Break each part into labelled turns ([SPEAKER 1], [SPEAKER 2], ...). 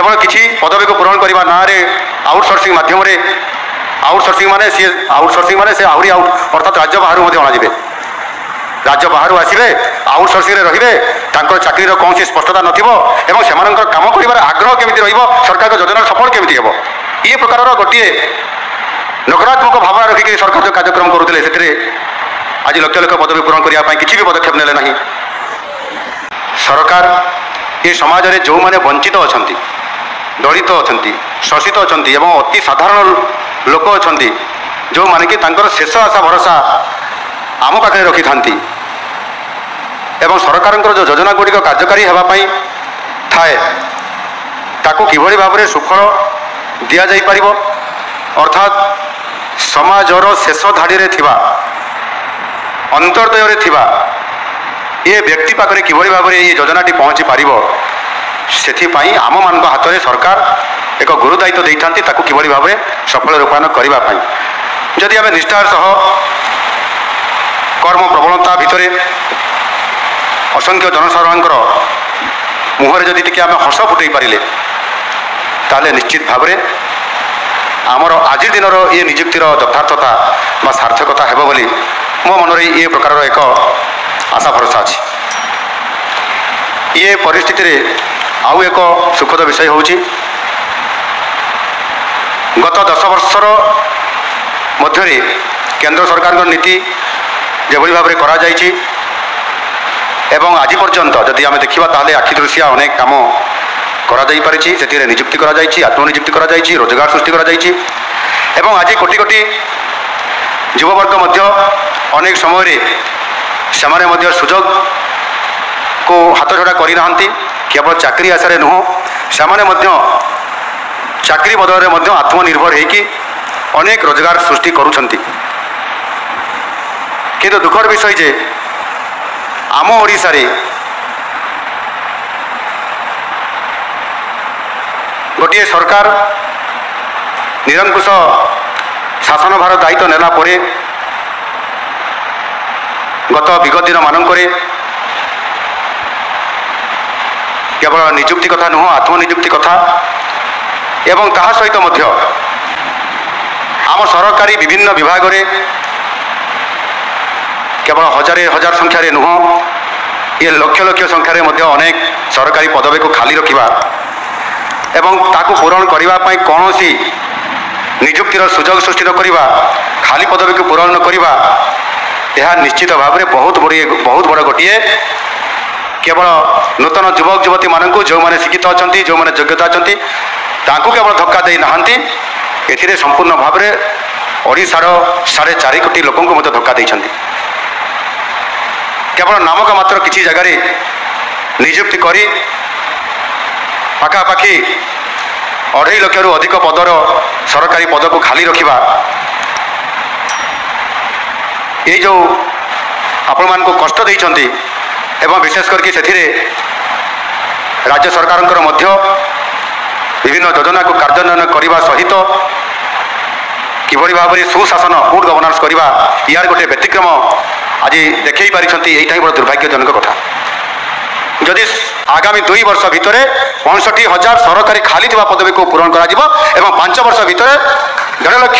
[SPEAKER 1] केवल किसी पदवी को पूरण करने ना आउटसोर्सिंग माध्यम आउटसोर्सिंग माने से आहरी आउट अर्थात राज्य बाहर अणाଯିବେ राज्य बाहर आसवे आउटसोर्सिंग रे चाकरी कौन स्पष्टता नथिबो एवं सेमानकर काम करिवार आग्रह केमिति रहिबो सरकार योजना सफल केमिति हेबो ये प्रकार गोटे नकारात्मक भावना रखिक सरकार जो कार्यक्रम करुले से आज लक्ष लक्ष पदवी पूरण करने किसी भी पदक्षेप नेले नहीं। सरकार ये समाज में जो मैंने वंचित अच्छा दलित अच्छा शोषित अच्छा एवं अति साधारण लोक अच्छा जो माने कि शेष आशा भरोसा आम पाखे रखि था एवं सरकार जो योजना गुड़िक कार्यकारी होगापाई थाए ताकू किभली भाव में सुफल दि जापर अर्थात समाजर शेष धाड़ी में थिबा अंतर्दय थिबा ये व्यक्ति पाखे किभली भाव में ये योजनाटी पहुँची पार से आम मान हाथ में सरकार एक गुरु दायित्व देता किभली भाव में सफल रूपायन करने जदि आम निष्ठार सह कर्म प्रबलता भितर असंख्य जनसाधारण मुहर जदि टी आम हस फुटई पारे ताले निश्चित भाव में आमर आज दिन ये निजुक्तिर यथार्थता व सार्थकता हेब बोली मो मन में ये प्रकार एक आशा भरोसा अच्छी। ये परिस्थिति रे आउ एक सुखद विषय होची गत 10 वर्षर मध्य केंद्र सरकार नीति जेभली भाव में करा जायछि एवं आज पर्यंत जदि आम देखा ताले आखि दृश्य अनेक काम करा जाई परिछि से निजुक्ति करा जायछि आत्मनिजुक्ति करा जायछि रोजगार सृष्टि करा जायछि एवं आज कोटी कोटी युववर्ग मध्य अनेक समय सेमाने मध्य सुजोग को हाथ छड़ा करना केवल चाकरी आशारे नुह सेमाने मध्य चाकरी बदल में आत्मनिर्भर होकि अनेक रोजगार सृष्टि करुछंती किंतु दुखर विषय जे आम ओडिशा रे गोटे सरकार निरंकुश शासन भार दायित्व नेला परे गत विगत दिन मानक केवल निजुक्ति कथा नुह आत्मनिजुक्ति कथा एवं ताहा सहित मध्य आम सरकारी विभिन्न विभाग रे केवल हजारे हजार संख्यार नुह ये लक्ष लक्ष संख्यार मध्य अनेक सरकारी पदवी को खाली रखा एवं ताकू पूरण करने कौन सी निजुक्तिर सुजोग सृष्टि न करवा खाली पदवी को पूरण न करवा यह निश्चित भाव में बहुत बड़ गोटे केवल नूतन युवक युवती मानक जो मैंने शिक्षित अच्छा जो मैंने योग्यता अच्छा केवल धक्का दे नहांती एथिरे संपूर्ण भाव में ओडिशार 4.5 कोटी लोक धक्का देइछंती केवल नामक मात्र किसी जगार निजुक्ति करी पाखापाखि 2.5 लाख रु अधिक पदर सरकारी पद को खाली रखा ये जो आपण मान को कष्ट देइछंती एवं विशेष करके से राज्य सरकार विभिन्न योजना को कार्यान्वयन करने सहित किभली भाव में सुशासन गुड गवर्नेंस करवा यार गोटे व्यतिक्रम आज देखई पारिछंती एटा ही बड़ दुर्भाग्यजनक कथा जदि आगामी 2 वर्ष भितर 65,000 सरकारी खाली थिबा पदवी को पूरण करा जिवो एवं 5 वर्ष भितर 1.5 लाख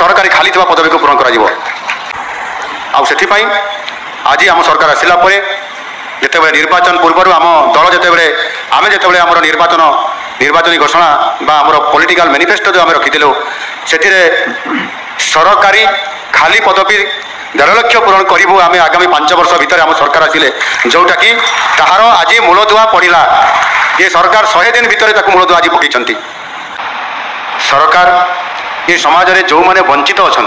[SPEAKER 1] सरकारी खाली थिबा पदवी को पूरण करा जिवो आ सेथिपाई आज आम सरकार आसिला परे जितेबाला निर्वाचन पूर्व आम दल जितेबाला आम जितेबाला आमर निर्वाचन घोषणा आमर पॉलिटिकल मैनिफेस्टो जो आम रखिलु से सरकारी खाली पदवी 1.5 लाख पूरण करूँ आम आगामी 5 वर्ष भितर आम सरकार आसिले जोटा कि ताहार आज मूलदुआ पड़ा ये सरकार 100 दिन भितर मूलदुआ आज पकई सरकार ये समाज में जो मैंने वंचित अच्छा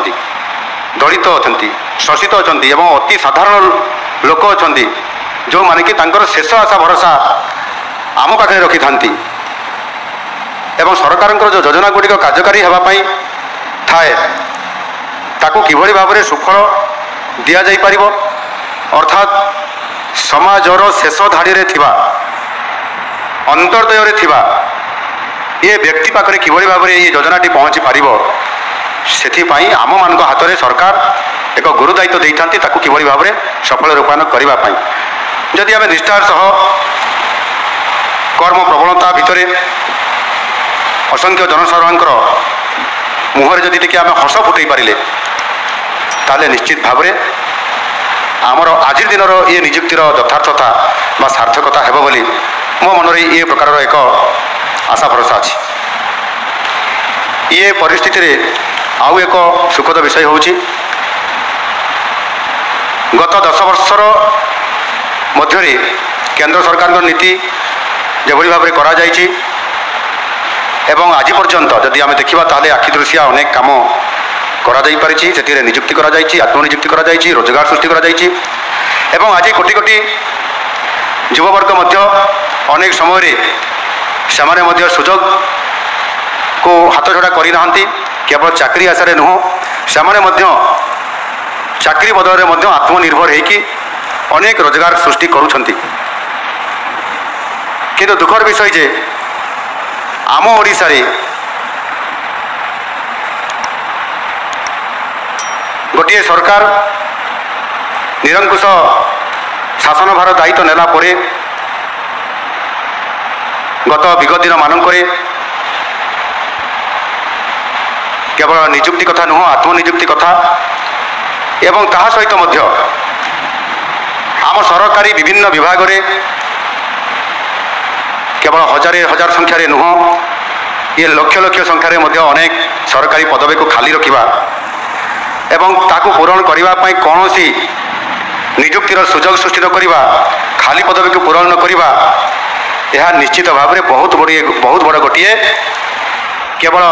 [SPEAKER 1] दलित अच्छा शोषित अच्छा एवं अति साधारण लोक अच्छा जो माने कि शेष आशा भरोसा आम पाखे रखि था एवं सरकार जो योजना गुड़िक कार्यकारी होगापाई थाए ताकू किभली भाव में सुफल दि जापर अर्थात समाजर शेष धाड़ी में थिबा अंतर्दय थिबा ये व्यक्ति पाखे किभली भाव में ये योजनाटी पहुँची पार से आम मान हाथ में सरकार एक गुरु दायित्व देता किभली भाव में सफल रूपायन करने जदि आम निष्ठार सह कर्म प्रबलता भितर असंख्य जनसाधारणଙ୍କର मुहरे जदि टिके आम हस फुटई पारे ताले निश्चित भाव में आमर आज दिन ये निजुक्तिर यथार्थता बा सार्थकता हेब बोली मो मन ये प्रकार एक आशा भरोसा अच्छी। ये परिस्थिति रे आउ एक सुखद विषय होउछि गत 10 वर्षर मध्य केंद्र सरकार नीति जो भाव में करा जायछि एवं आज पर्यंत जदि आम देखा ताले आखि दृश्या अनेक काम करा जाई परिछि सेतिरे नियुक्ति करा जायछि आत्मनियुक्ति करा जायछि रोजगार सृष्टि करा जायछि एवं आज कोटी कोटी युववर्ग मध्य अनेक समय सेमाने मध्य सुजोग को हाथ छड़ा करि नाहंती केवल चाकरी आशारे नुह सेमाने मध्य चाकरी बदल में आत्मनिर्भर होइकि अनेक रोजगार सृष्टि करुछंती किंतु दुखर विषय जे आम ओडिशा रे गोटे सरकार निरंकुश शासन भार दायित्व नेला परे गत विगत दिन मानक केवल निजुक्ति कथा नुह आत्मनिजुक्ति कथा एवं ताहा सहित मध्य आम सरकारी विभिन्न विभाग रे केवल हजार हजार संख्यार नुह ये लक्ष लक्ष संख्यार मध्य अनेक सरकारी पदवी को खाली रखिबा एवं ताकू पूरण करने कौन सी निजुक्तिर सुजोग सृष्टि न करवा खाली पदवी को पूरण न करवा यह निश्चित भाव में बहुत बड़ गोटे केवल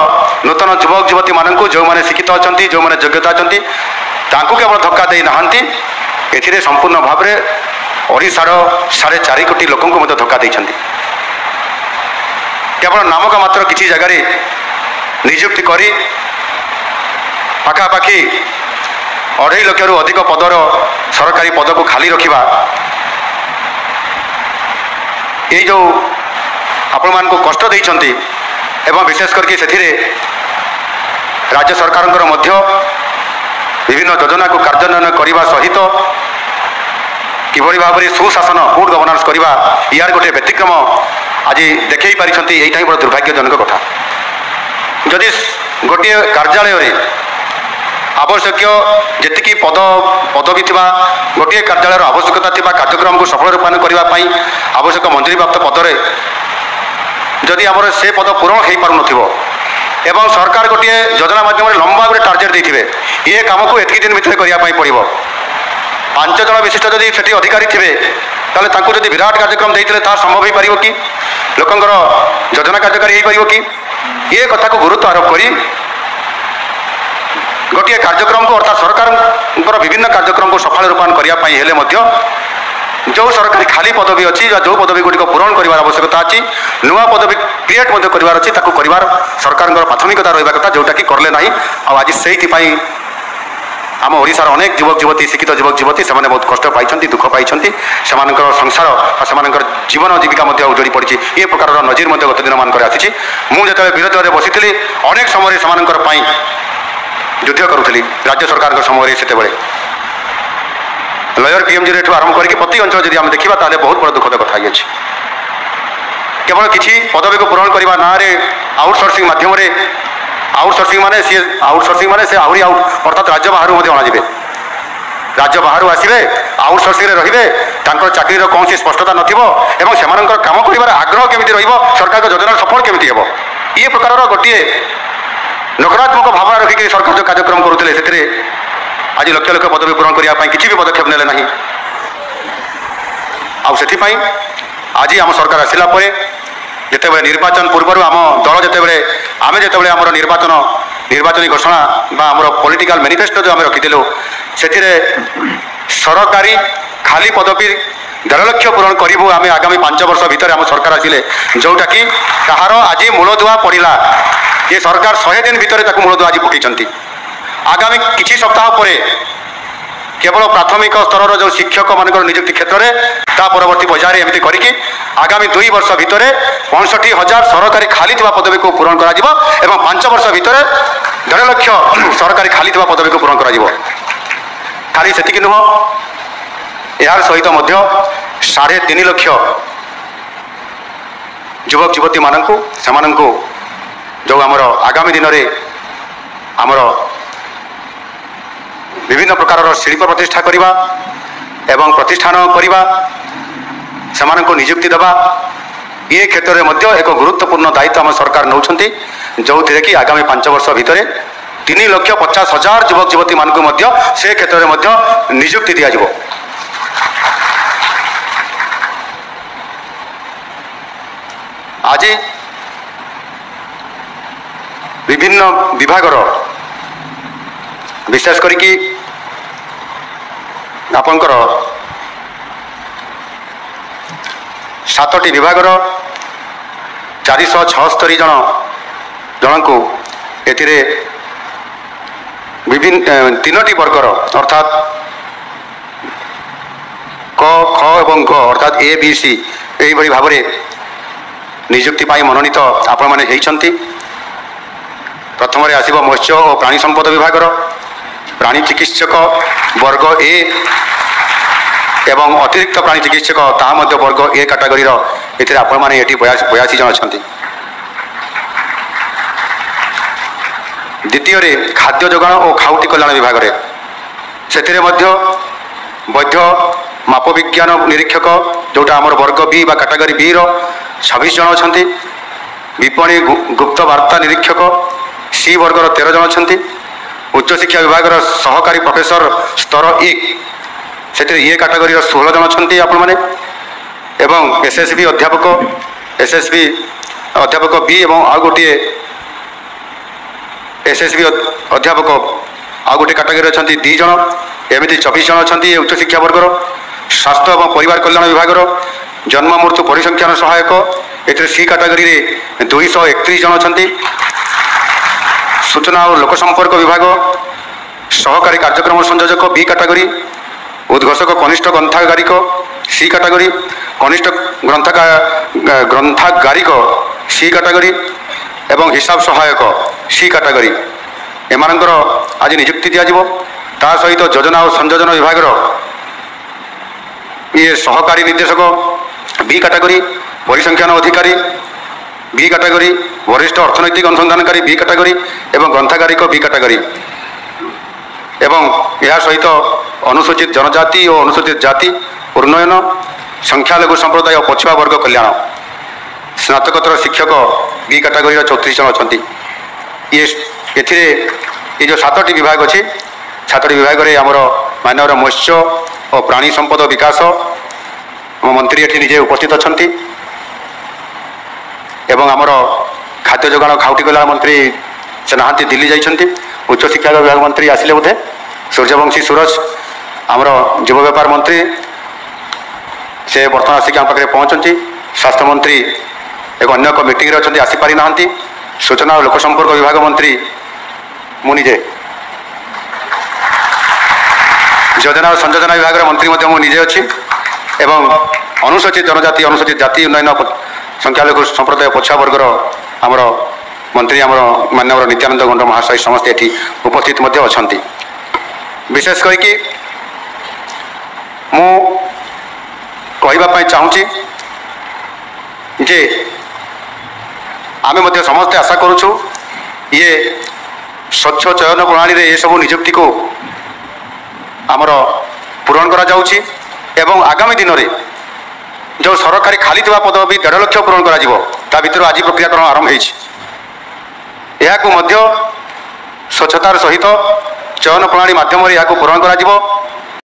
[SPEAKER 1] नूतन युवक युवती मानू जो मैंने शिक्षित अच्छा जो मैंने योग्यता अच्छा केवल धक्का दे नहांती एथिरे संपूर्ण भाव में ओडिशार 4.5 कोटी लोक धक्का देइछंती केवल नामक मात्र किसी जगह नियुक्ति करी पाखापाखि 2.5 लाख अधिक पदर सरकारी पद को खाली रखिबा ये जो आपण मान को कष्ट देइछंती एवं विशेष करके सेथिरे राज्य सरकारंकर मध्य विभिन्न योजना को कार्यान्वयन करने सहित किभली भाव में सुशासन गुड गवर्नेंस करवा यार गोटे व्यतिक्रम आज देखई पारिछंती एइटा बड़ दुर्भाग्यजनक कथा जदि गोटे कार्यालय रे आवश्यक जी पदवी थी गोटे कार्यालय आवश्यकता थी कार्यक्रम को सफल रूपायन करने आवश्यक मंजूरी प्राप्त पदरे जदि आमर से पद पूरण हो पार एवं सरकार गोटे योजना माध्यम लंबा गोटे टार्गेट देते ये कम को एतिक दिन भितर करने पड़ो 5 जन विशिष्ट जदि से अधिकारी थे ताले जदि विराट कार्यक्रम देते ता संभव हो पार कि लोकंर योजना कार्यकारी हो पार कि ये कथा को गुरुत्व आरोप करी गोटे कार्यक्रम को अर्थात सरकार विभिन्न कार्यक्रम को सफल रूपायन करने जो सरकारी खाली पदवी अच्छी जो पदवी गुड़िक पूरण कर आवश्यकता अच्छी नुआ पदवी क्रिएट करार अच्छी कर सरकार प्राथमिकता रहा कथा जोटा कि करले ना आज से आम ओडिशार अनेक युवक युवती शिक्षित युवक युवती से बहुत कष्ट पाई दुख पाई संसार और जीवन जीविका उजड़ी पड़ी ये प्रकार नजीर गत दिन मानक आसी मुझे विरोधी बसी अनेक समय से युद्ध करुली राज्य सरकार समय से लयर पीएमजी रेट आरंभ करके प्रति अंचल जब आम देखा ताले बहुत बड़ा दुखद कथा ये केवल किसी पदवी को पूरण करने ना आउटसोर्सिंग माध्यम आउटसोर्सिंग माने से आहरी आउट अर्थात राज्य बाहर अणाଯିवे राज्य बाहर आसवे आउटसोर्सिंग रे चाकरी कौन स्पष्टता नथिबो एवं सेमानकर काम करिवार आग्रह केमिति रहिबो सरकार योजना सफल केमिति हेबो ये प्रकार गोटे नकारात्मक भावना रखिक सरकार जो कार्यक्रम करुले से आज लक्ष लक्ष पदवी पूरण करने किसी भी पदक्षेप नेले ना आज आम सरकार आसला जिते निर्वाचन पूर्व आम दल जिते आम जिते आम निर्वाचन घोषणा आम पॉलिटिकल मैनिफेस्टो जो आम रखीलु से सरकारी खाली पदवी 1.5 लाख पूरण करूँ आम आगामी 5 वर्ष भितर आम सरकार आसिले जोटा कि ताहार आज मूलदुआ पड़ा ये सरकार 100 दिन भितर मूलदुआ आज पकई आगामी किसी सप्ताह पर केवल प्राथमिक स्तर जो शिक्षक मान नियुक्ति क्षेत्र में ता परवर्ती पर्यायर एमती करके आगामी 2 वर्ष भितर 65,000 सरकारी खाली पदवी को पूरण कर 5 वर्ष भितर 1.5 लाख सरकारी खाली पदवी को पूरण कर खाली से नुह यार सहित 3.5 लाख युवक युवती मानू जो आमर आगामी दिन में आमर विभिन्न प्रकार शिल्प प्रतिष्ठा करवा एवं प्रतिष्ठान करवा से निजुक्ति देवा ये क्षेत्र में एक गुरुत्वपूर्ण दायित्व आम सरकार नौ जो थे कि आगामी 5 वर्ष भितर 3,50,000 युवक युवती मानक से क्षेत्र में निजुक्ति दि जाव। आज विभिन्न विभागर विशेष करिकी आपनकर 7टी विभागर 476 जन को एथिरे विभिन्न 3टी वर्गर अर्थात क ख एवं ग अर्थात ए बी सी यही भाव में निजुक्ति पाई मनोनीत आपण माने हेइछंती। प्रथम आसब मत्स्य और प्राणी संपद विभागर प्राणी चिकित्सक वर्ग ए एवं अतिरिक्त प्राणी चिकित्सक ताहा वर्ग ए कैटेगरी एथिरे आपण माने एठी 82 जन अछंती। द्वितीय खाद्य जोगाण और खाउटी कल्याण विभाग रे सेथिरे मध्य वैध माप विज्ञान निरीक्षक जोटा आमर वर्ग बी बा कैटेगरी बी रो 26 जन अछंती। विपणी गुप्त वार्ता निरीक्षक सी वर्गर 13 जन अछंती। उच्च शिक्षा विभाग सहकारी प्रोफेसर स्तर 1 से ये कैटेगरी 16 जन अछंती आपण माने एवं एसएसबी अध्यापक बी एवं आ गोटे एसएसबी अध्यापक आ गोटे कैटेगरी अछंती 2 जन एमती 24 जन अछंती। उच्च शिक्षा वर्गर स्वास्थ्य और परिवार कल्याण विभाग जन्म मृत्यु परिसंख्यान सहायक ए सी कैटेगरी 231 जन अछंती। सूचना और लोक संपर्क विभाग सहकारी कार्यक्रम संयोजक बी कैटेगरी उद्घोषक कनिष्ठ ग्रंथागारिक सी कैटेगरी कनिष्ठ ग्रंथागारिक सी कैटेगरी एवं हिसाब सहायक सी कैटेगरी एमानंकर आज नियुक्ति दिया जिवो। ता सहित योजना और संयोजन विभाग ये सहकारी निर्देशक बी कैटेगरी परिसंख्यान अधिकारी बी कैटेगरी वरिष्ठ अर्थनैतिक अनुसंधानकारी बी कैटेगरी एवं ग्रंथागारिक बी कैटेगरी एवं यह सहित अनुसूचित जनजाति और अनुसूचित जाति उन्नयन संख्यालघु संप्रदाय और पछुआ वर्ग कल्याण स्नातकोत्तर शिक्षक बी कैटेगरी 34 जन अच्छा। ये जो 7टी विभाग अच्छी 7टी विभाग में आमर माननीय मत्स्य और प्राणी संपद विकास मंत्री ये निजे उपस्थित अच्छा एवं आमर खाद्य जोगाण खाउटी कल्याण मंत्री से नहांती दिल्ली जाइछंती। उच्च शिक्षा विभाग मंत्री आसिले बोधे सूर्यवंशी सूरज आमर युव व्यापार मंत्री से बर्तमान आसिक आम पाखे पहुँचती। स्वास्थ्य मंत्री एक अन्य एक मीटिंग अच्छा आसीपारी ना। सूचना और लोक संपर्क विभाग मंत्री मुझे योजना और संयोजना विभाग मंत्री मुझे अच्छी एवं अनुसूचित जनजाति अनुसूचित जाति उन्नयन संख्यालघु संप्रदाय पछुआ वर्गर आमर मंत्री आमर माननीय नित्यानंद गंड महाशय समस्ते ये उपस्थित अच्छा। विशेष करके मु कहवाई चाहूँगी जे आमे समस्ते आशा करुछु ये स्वच्छ चयन प्रणाली रे ये सब नियुक्ति को आमर पूरण करा जाउछि एवं आगामी दिन में जो सरकारी खाली थिबा पद भी 1.5 लाख पूरण करा जिवो ता भितर आज प्रक्रियाकरण आरंभ होइछि। यहाकू मध्य स्वच्छतार सहित चयन प्रणाली माध्यम पूरण करा जिवो